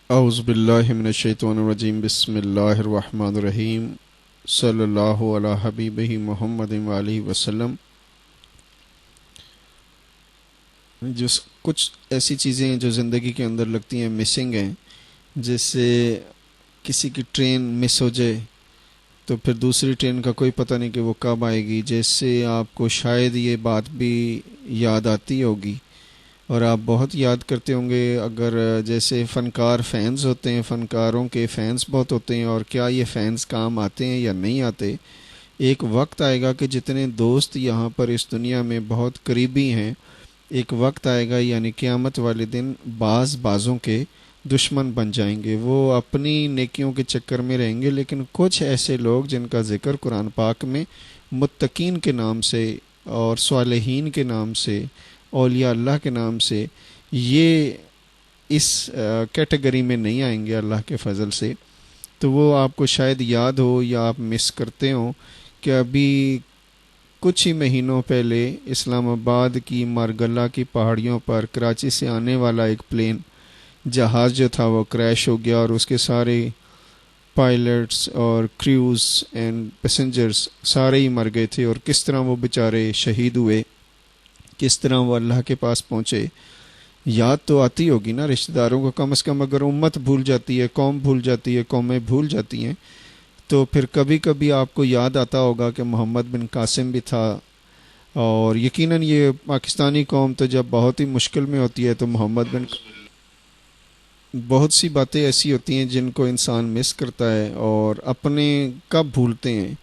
اعوذ باللہ من الشیطان الرجیم بسم اللہ الرحمن الرحیم صلی اللہ علی حبیبہ محمد وآلہ وسلم۔ کچھ ایسی چیزیں ہیں جو زندگی کے اندر لگتی ہیں مسنگ ہیں، جیسے کسی کی ٹرین مس ہو جائے تو پھر دوسری ٹرین کا کوئی پتہ نہیں کہ وہ کب آئے گی، جیسے آپ کو شاید یہ بات بھی یاد آتی ہوگی اور آپ بہت یاد کرتے ہوں گے۔ اگر جیسے فنکار فینز ہوتے ہیں، فنکاروں کے فینز بہت ہوتے ہیں، اور کیا یہ فینز کام آتے ہیں یا نہیں آتے؟ ایک وقت آئے گا کہ جتنے دوست یہاں پر اس دنیا میں بہت قریبی ہیں، ایک وقت آئے گا یعنی قیامت والے دن بازوں کے دشمن بن جائیں گے۔ وہ اپنی نیکیوں کے چکر میں رہیں گے، لیکن کچھ ایسے لوگ جن کا ذکر قرآن پاک میں متقین کے نام سے اور صالحین کے نام سے، اولیاء اللہ کے نام سے، یہ اس کیٹیگری میں نہیں آئیں گے اللہ کے فضل سے۔ تو وہ آپ کو شاید یاد ہو یا آپ مس کرتے ہوں کہ ابھی کچھ ہی مہینوں پہلے اسلام آباد کی مارگلہ کی پہاڑیوں پر کراچی سے آنے والا ایک پلین جہاز جو تھا وہ کریش ہو گیا، اور اس کے سارے پائلٹس اور کریوز اینڈ پیسنجرز سارے ہی مر گئے تھے، اور کس طرح وہ بیچارے شہید ہوئے، کس طرح وہ اللہ کے پاس پہنچے۔ یاد تو آتی ہوگی نا رشتہ داروں کو، کم از کم اگر امت بھول جاتی ہے، قوم بھول جاتی ہے، قومیں بھول جاتی ہیں، تو پھر کبھی کبھی آپ کو یاد آتا ہوگا کہ محمد بن قاسم بھی تھا۔ اور یقیناً یہ پاکستانی قوم تو جب بہت ہی مشکل میں ہوتی ہے تو بہت سی باتیں ایسی ہوتی ہیں جن کو انسان مس کرتا ہے اور اپنے کب بھولتے ہیں،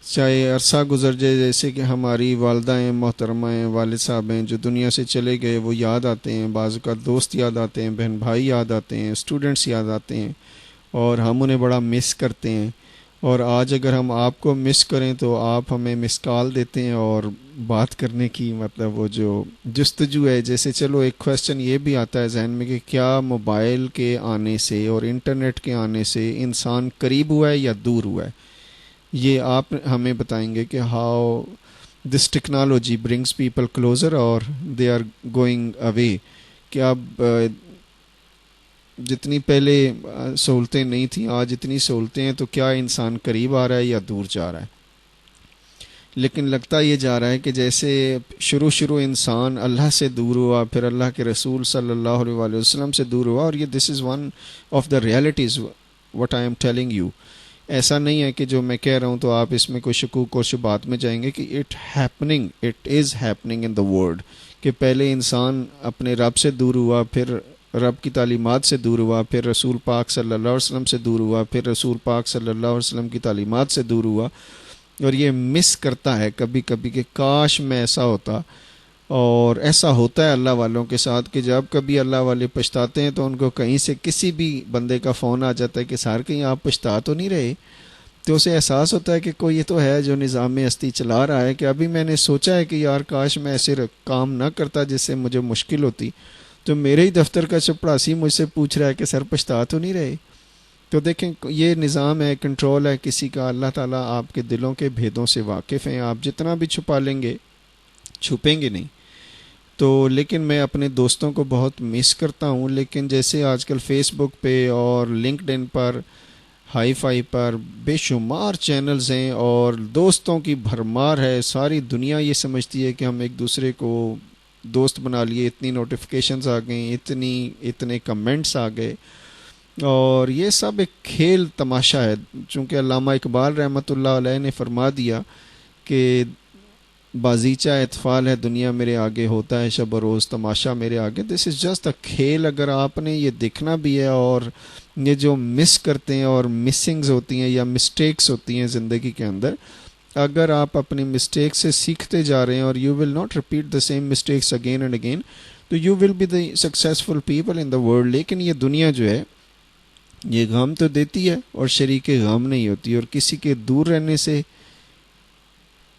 چاہے عرصہ گزر جائے، جیسے کہ ہماری والدہ ہیں، محترمہ ہیں، والد صاحب ہیں جو دنیا سے چلے گئے، وہ یاد آتے ہیں، بعض اوقات دوست یاد آتے ہیں، بہن بھائی یاد آتے ہیں، اسٹوڈنٹس یاد آتے ہیں، اور ہم انہیں بڑا مس کرتے ہیں۔ اور آج اگر ہم آپ کو مس کریں تو آپ ہمیں مس کال دیتے ہیں، اور بات کرنے کی مطلب وہ جو جستجو ہے، جیسے چلو ایک کویسچن یہ بھی آتا ہے ذہن میں کہ کیا موبائل کے آنے سے اور انٹرنیٹ کے آنے سے انسان قریب ہوا ہے یا دور ہوا ہے؟ یہ آپ ہمیں بتائیں گے کہ how this technology brings people closer اور دے آر گوئنگ اوے۔ کہ اب جتنی پہلے سہولتیں نہیں تھیں، آج اتنی سہولتیں ہیں، تو کیا انسان قریب آ رہا ہے یا دور جا رہا ہے؟ لیکن لگتا یہ جا رہا ہے کہ جیسے شروع انسان اللہ سے دور ہوا، پھر اللہ کے رسول صلی اللہ علیہ وآلہ وسلم سے دور ہوا، اور یہ this is one of the realities what I am telling you. ایسا نہیں ہے کہ جو میں کہہ رہا ہوں تو آپ اس میں کوئی شکوک اور شبہات میں جائیں گے، کہ it is happening in the world, کہ پہلے انسان اپنے رب سے دور ہوا، پھر رب کی تعلیمات سے دور ہوا، پھر رسول پاک صلی اللہ علیہ وسلم سے دور ہوا، پھر رسول پاک صلی اللہ علیہ وسلم کی تعلیمات سے دور ہوا، اور یہ مس کرتا ہے کبھی کبھی کہ کاش میں ایسا ہوتا۔ اور ایسا ہوتا ہے اللہ والوں کے ساتھ کہ جب کبھی اللہ والے پچھتاتے ہیں تو ان کو کہیں سے کسی بھی بندے کا فون آ جاتا ہے کہ سار کہیں آپ پچھتا تو نہیں رہے، تو اسے احساس ہوتا ہے کہ کوئی یہ تو ہے جو نظام ہستی چلا رہا ہے، کہ ابھی میں نے سوچا ہے کہ یار کاش میں ایسے کام نہ کرتا جس سے مجھے مشکل ہوتی، تو میرے ہی دفتر کا چپڑاسی مجھ سے پوچھ رہا ہے کہ سر پچھتا تو نہیں رہے۔ تو دیکھیں یہ نظام ہے، کنٹرول ہے کسی کا۔ اللہ تعالیٰ آپ کے دلوں کے بھیدوں سے واقف ہیں، آپ جتنا بھی چھپا لیں گے چھپیں گے نہیں۔ تو لیکن میں اپنے دوستوں کو بہت مس کرتا ہوں، لیکن جیسے آج کل فیس بک پہ اور لنکڈ ان پر، ہائی فائی پر بے شمار چینلز ہیں اور دوستوں کی بھرمار ہے، ساری دنیا یہ سمجھتی ہے کہ ہم ایک دوسرے کو دوست بنا لیے، اتنی نوٹیفیکیشنز آ گئیں، اتنے کمنٹس آ گئے، اور یہ سب ایک کھیل تماشا ہے۔ چونکہ علامہ اقبال رحمۃ اللہ علیہ نے فرما دیا کہ بازیچہ اطفال ہے دنیا میرے آگے، ہوتا ہے شب و روز تماشا میرے آگے۔ دس از جسٹ اے کھیل۔ اگر آپ نے یہ دیکھنا بھی ہے، اور یہ جو مس کرتے ہیں اور مسنگز ہوتی ہیں یا مسٹیکس ہوتی ہیں زندگی کے اندر، اگر آپ اپنی مسٹیک سے سیکھتے جا رہے ہیں اور you will not repeat the same mistakes again and again, تو you will be the successful people in the world. لیکن یہ دنیا جو ہے یہ غم تو دیتی ہے اور شریک غم نہیں ہوتی، اور کسی کے دور رہنے سے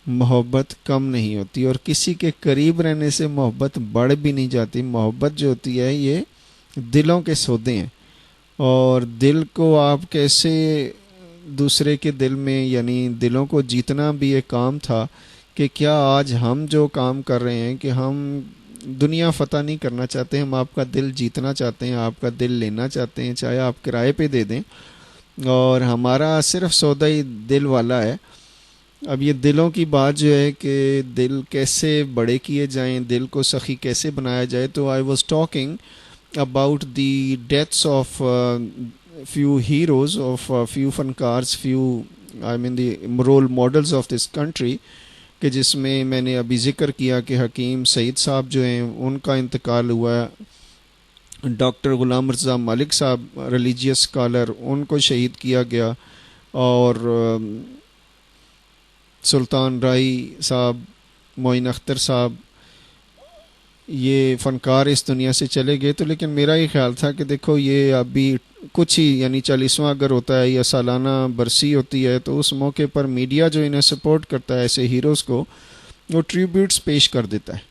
محبت کم نہیں ہوتی، اور کسی کے قریب رہنے سے محبت بڑھ بھی نہیں جاتی۔ محبت جو ہوتی ہے یہ دلوں کے سودے ہیں، اور دل کو آپ کیسے دوسرے کے دل میں، یعنی دلوں کو جیتنا بھی ایک کام تھا، کہ کیا آج ہم جو کام کر رہے ہیں کہ ہم دنیا فتح نہیں کرنا چاہتے، ہم آپ کا دل جیتنا چاہتے ہیں، آپ کا دل لینا چاہتے ہیں، چاہے آپ کرائے پہ دے دیں، اور ہمارا صرف سودا ہی دل والا ہے۔ اب یہ دلوں کی بات جو ہے کہ دل کیسے بڑے کیے جائیں، دل کو سخی کیسے بنایا جائے، تو I was talking about the deaths of few heroes of few فنکارز، few I mean the role models of this country، کہ جس میں میں نے ابھی ذکر کیا کہ حکیم سعید صاحب جو ہیں ان کا انتقال ہوا ہے، ڈاکٹر غلام مرزا مالک صاحب ریلیجیس اسکالر، ان کو شہید کیا گیا، اور سلطان رائی صاحب، معین اختر صاحب، یہ فنکار اس دنیا سے چلے گئے۔ تو لیکن میرا یہ خیال تھا کہ دیکھو یہ ابھی کچھ ہی یعنی 40واں اگر ہوتا ہے یا سالانہ برسی ہوتی ہے، تو اس موقع پر میڈیا جو انہیں سپورٹ کرتا ہے ایسے ہیروز کو، وہ ٹریبیوٹس پیش کر دیتا ہے۔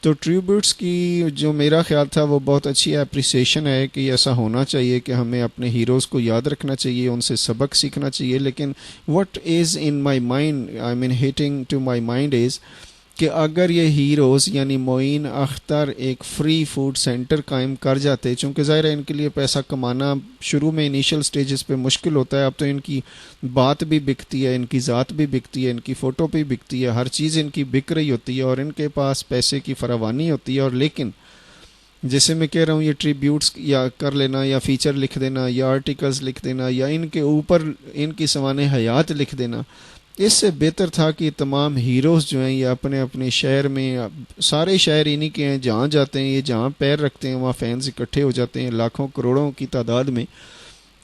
تو ٹریبیوٹس کی جو میرا خیال تھا وہ بہت اچھی اپریسیشن ہے کہ ایسا ہونا چاہیے کہ ہمیں اپنے ہیروز کو یاد رکھنا چاہیے، ان سے سبق سیکھنا چاہیے۔ لیکن what is in my mind, I mean hitting to my mind is کہ اگر یہ ہیروز یعنی معین اختر ایک فری فوڈ سینٹر قائم کر جاتے، چونکہ ظاہر ہے ان کے لیے پیسہ کمانا شروع میں انیشل سٹیجز پہ مشکل ہوتا ہے، اب تو ان کی بات بھی بکتی ہے، ان کی ذات بھی بکتی ہے، ان کی فوٹو بھی بکتی ہے، ہر چیز ان کی بک رہی ہوتی ہے، اور ان کے پاس پیسے کی فراوانی ہوتی ہے۔ اور لیکن جیسے میں کہہ رہا ہوں، یہ ٹریبیوٹس یا کر لینا، یا فیچر لکھ دینا، یا آرٹیکلز لکھ دینا، یا ان کے اوپر ان کی سوانح حیات لکھ دینا، اس سے بہتر تھا کہ تمام ہیروز جو ہیں یہ اپنے اپنے شہر میں، سارے شہر انہی کے ہیں، جہاں جاتے ہیں یہ جہاں پیر رکھتے ہیں وہاں فینز اکٹھے ہو جاتے ہیں لاکھوں کروڑوں کی تعداد میں۔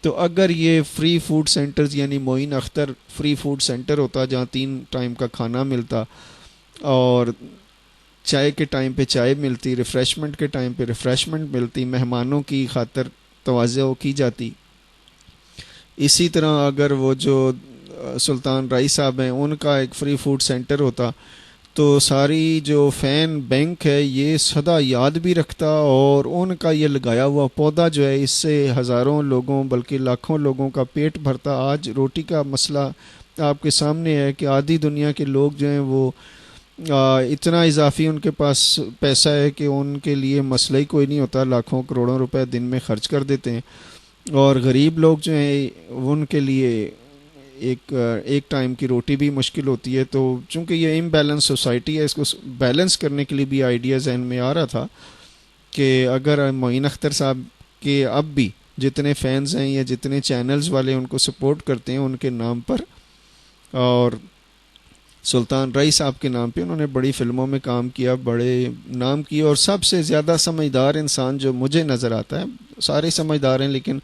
تو اگر یہ فری فوڈ سینٹرز یعنی معین اختر فری فوڈ سینٹر ہوتا جہاں 3 ٹائم کا کھانا ملتا، اور چائے کے ٹائم پہ چائے ملتی، ریفریشمنٹ کے ٹائم پہ ریفریشمنٹ ملتی، مہمانوں کی خاطر توازہ کی جاتی، اسی طرح اگر وہ جو سلطان رائی صاحب ہیں ان کا ایک فری فوڈ سینٹر ہوتا، تو ساری جو فین بینک ہے یہ سدا یاد بھی رکھتا، اور ان کا یہ لگایا ہوا پودا جو ہے اس سے ہزاروں لوگوں بلکہ لاکھوں لوگوں کا پیٹ بھرتا۔ آج روٹی کا مسئلہ آپ کے سامنے ہے کہ آدھی دنیا کے لوگ جو ہیں وہ اتنا اضافی ان کے پاس پیسہ ہے کہ ان کے لیے مسئلہ ہی کوئی نہیں ہوتا، لاکھوں کروڑوں روپے دن میں خرچ کر دیتے ہیں، اور غریب لوگ جو ہیں ان کے لیے ایک ٹائم کی روٹی بھی مشکل ہوتی ہے۔ تو چونکہ یہ امبیلنس سوسائٹی ہے، اس کو بیلنس کرنے کے لیے بھی آئیڈیا ذہن میں آ رہا تھا کہ اگر معین اختر صاحب کے اب بھی جتنے فینز ہیں یا جتنے چینلز والے ان کو سپورٹ کرتے ہیں ان کے نام پر، اور سلطان رائی صاحب کے نام پہ انہوں نے بڑی فلموں میں کام کیا، بڑے نام کیے، اور سب سے زیادہ سمجھدار انسان جو مجھے نظر آتا ہے، سارے سمجھدار ہیں لیکن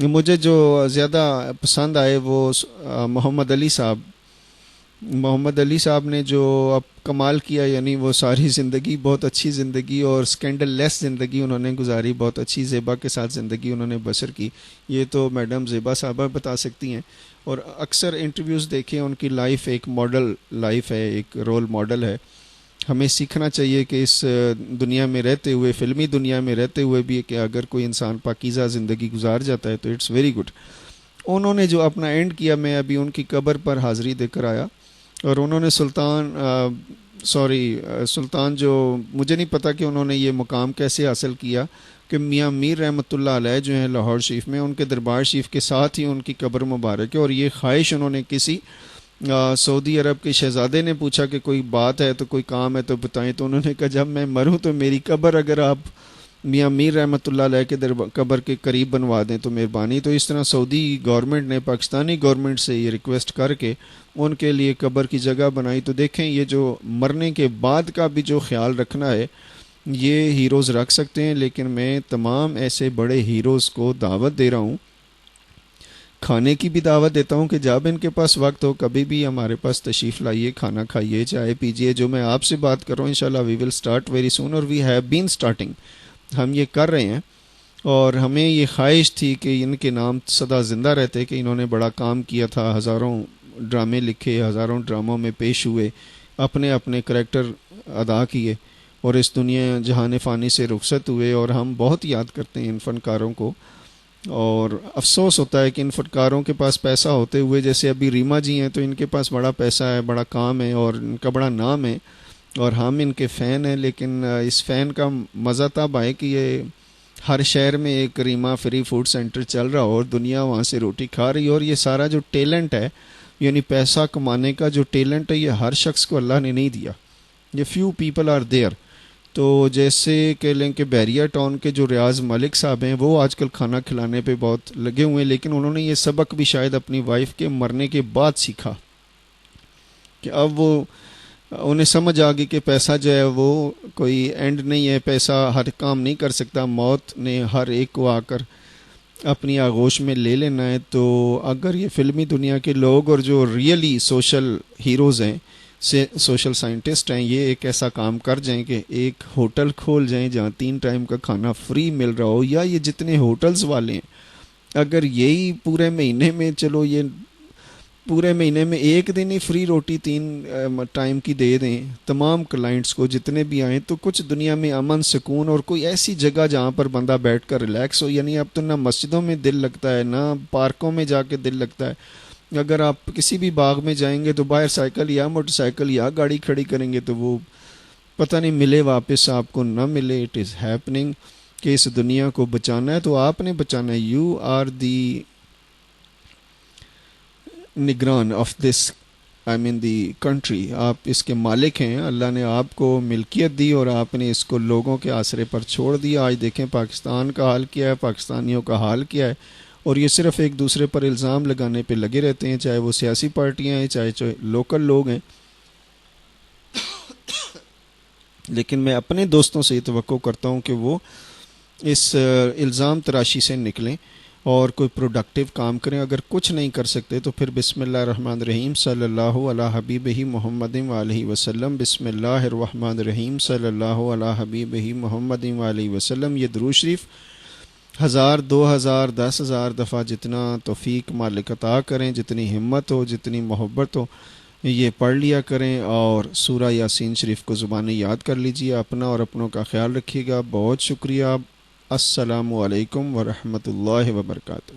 مجھے جو زیادہ پسند آئے وہ محمد علی صاحب نے جو اب کمال کیا، یعنی وہ ساری زندگی بہت اچھی زندگی اور سکینڈل لیس زندگی انہوں نے گزاری، بہت اچھی زیبا کے ساتھ زندگی انہوں نے بسر کی، یہ تو میڈم زیبا صاحبہ بتا سکتی ہیں۔ اور اکثر انٹرویوز دیکھیں ان کی لائف ایک ماڈل لائف ہے، ایک رول ماڈل ہے۔ ہمیں سیکھنا چاہیے کہ اس دنیا میں رہتے ہوئے، فلمی دنیا میں رہتے ہوئے بھی، کہ اگر کوئی انسان پاکیزہ زندگی گزار جاتا ہے تو اٹس ویری گڈ۔ انہوں نے جو اپنا اینڈ کیا، میں ابھی ان کی قبر پر حاضری دے کر آیا، اور انہوں نے سلطان جو مجھے نہیں پتہ کہ انہوں نے یہ مقام کیسے حاصل کیا، کہ میاں میر رحمۃ اللہ علیہ جو ہیں لاہور شریف میں، ان کے دربار شریف کے ساتھ ہی ان کی قبر مبارک ہے، اور یہ خواہش انہوں نے کسی سعودی عرب کے شہزادے نے پوچھا کہ کوئی بات ہے تو کوئی کام ہے تو بتائیں، تو انہوں نے کہا جب میں مروں تو میری قبر اگر آپ میاں میر رحمۃ اللہ علیہ کے قبر کے قریب بنوا دیں تو مہربانی۔ تو اس طرح سعودی گورنمنٹ نے پاکستانی گورنمنٹ سے یہ ریکویسٹ کر کے ان کے لیے قبر کی جگہ بنائی۔ تو دیکھیں یہ جو مرنے کے بعد کا بھی جو خیال رکھنا ہے یہ ہیروز رکھ سکتے ہیں، لیکن میں تمام ایسے بڑے ہیروز کو دعوت دے رہا ہوں، کھانے کی بھی دعوت دیتا ہوں کہ جب ان کے پاس وقت ہو کبھی بھی ہمارے پاس تشریف لائیے، کھانا کھائیے، چائے پیجیے۔ جو میں آپ سے بات کر رہا ہوں انشاءاللہ وی ول سٹارٹ ویری سون، اور وی ہیو بین سٹارٹنگ، ہم یہ کر رہے ہیں، اور ہمیں یہ خواہش تھی کہ ان کے نام سدا زندہ رہتے، کہ انہوں نے بڑا کام کیا تھا، ہزاروں ڈرامے لکھے، ہزاروں ڈراموں میں پیش ہوئے، اپنے اپنے کریکٹر ادا کیے، اور اس دنیا جہان فانی سے رخصت ہوئے، اور ہم بہت یاد کرتے ہیں ان فنکاروں کو، اور افسوس ہوتا ہے کہ ان فنکاروں کے پاس پیسہ ہوتے ہوئے، جیسے ابھی ریما جی ہیں تو ان کے پاس بڑا پیسہ ہے، بڑا کام ہے، اور ان کا بڑا نام ہے، اور ہم ان کے فین ہیں، لیکن اس فین کا مزہ تب آئے کہ یہ ہر شہر میں ایک ریما فری فوڈ سینٹر چل رہا ہو اور دنیا وہاں سے روٹی کھا رہی ہو، اور یہ سارا جو ٹیلنٹ ہے، یعنی پیسہ کمانے کا جو ٹیلنٹ ہے، یہ ہر شخص کو اللہ نے نہیں دیا، یہ فیو پیپل آر دیئر۔ تو جیسے کہ لیں کہ بیریا ٹاؤن کے جو ریاض ملک صاحب ہیں، وہ آج کل کھانا کھلانے پہ بہت لگے ہوئے ہیں، لیکن انہوں نے یہ سبق بھی شاید اپنی وائف کے مرنے کے بعد سیکھا کہ اب وہ انہیں سمجھ آ گئی کہ پیسہ جو ہے وہ کوئی اینڈ نہیں ہے، پیسہ ہر کام نہیں کر سکتا، موت نے ہر ایک کو آ کر اپنی آغوش میں لے لینا ہے۔ تو اگر یہ فلمی دنیا کے لوگ اور جو ریئلی سوشل ہیروز ہیں، سوشل سائنٹسٹ ہیں، یہ ایک ایسا کام کر جائیں کہ ایک ہوٹل کھول جائیں جہاں 3 ٹائم کا کھانا فری مل رہا ہو، یا یہ جتنے ہوٹلز والے ہیں اگر یہی پورے مہینے میں، چلو یہ پورے مہینے میں ایک دن ہی فری روٹی 3 ٹائم کی دے دیں تمام کلائنٹس کو جتنے بھی آئیں، تو کچھ دنیا میں امن سکون اور کوئی ایسی جگہ جہاں پر بندہ بیٹھ کر ریلیکس ہو۔ یعنی اب تو نہ مسجدوں میں دل لگتا ہے، نہ پارکوں میں جا کے دل لگتا ہے۔ اگر آپ کسی بھی باغ میں جائیں گے تو باہر سائیکل یا موٹر سائیکل یا گاڑی کھڑی کریں گے تو وہ پتہ نہیں ملے واپس آپ کو نہ ملے۔ اٹ از ہیپننگ کہ اس دنیا کو بچانا ہے تو آپ نے بچانا ہے۔ یو آر دی نگران of this, I main the country, آپ اس کے مالک ہیں۔ اللہ نے آپ کو ملکیت دی اور آپ نے اس کو لوگوں کے آسرے پر چھوڑ دیا۔ آج دیکھیں پاکستان کا حال کیا ہے، پاکستانیوں کا حال کیا ہے، اور یہ صرف ایک دوسرے پر الزام لگانے پہ لگے رہتے ہیں، چاہے وہ سیاسی پارٹیاں ہیں، چاہے لوکل لوگ ہیں۔ لیکن میں اپنے دوستوں سے یہ توقع کرتا ہوں کہ وہ اس الزام تراشی سے نکلیں اور کوئی پروڈکٹیو کام کریں۔ اگر کچھ نہیں کر سکتے تو پھر بسم اللہ الرحمن الرحیم صلی اللہ علی حبیبہ محمد وآلہ وسلم، بسم اللہ الرحمن الرحیم صلی اللہ علی حبیبہ محمد وآلہ وسلم، یہ درود شریف 1000 2000 10,000 دفعہ جتنا توفیق مالک عطا کریں، جتنی ہمت ہو، جتنی محبت ہو، یہ پڑھ لیا کریں، اور سورہ یاسین شریف کو زبانی یاد کر لیجیے۔ اپنا اور اپنوں کا خیال رکھیے گا۔ بہت شکریہ۔ السلام علیکم ورحمۃ اللہ وبرکاتہ۔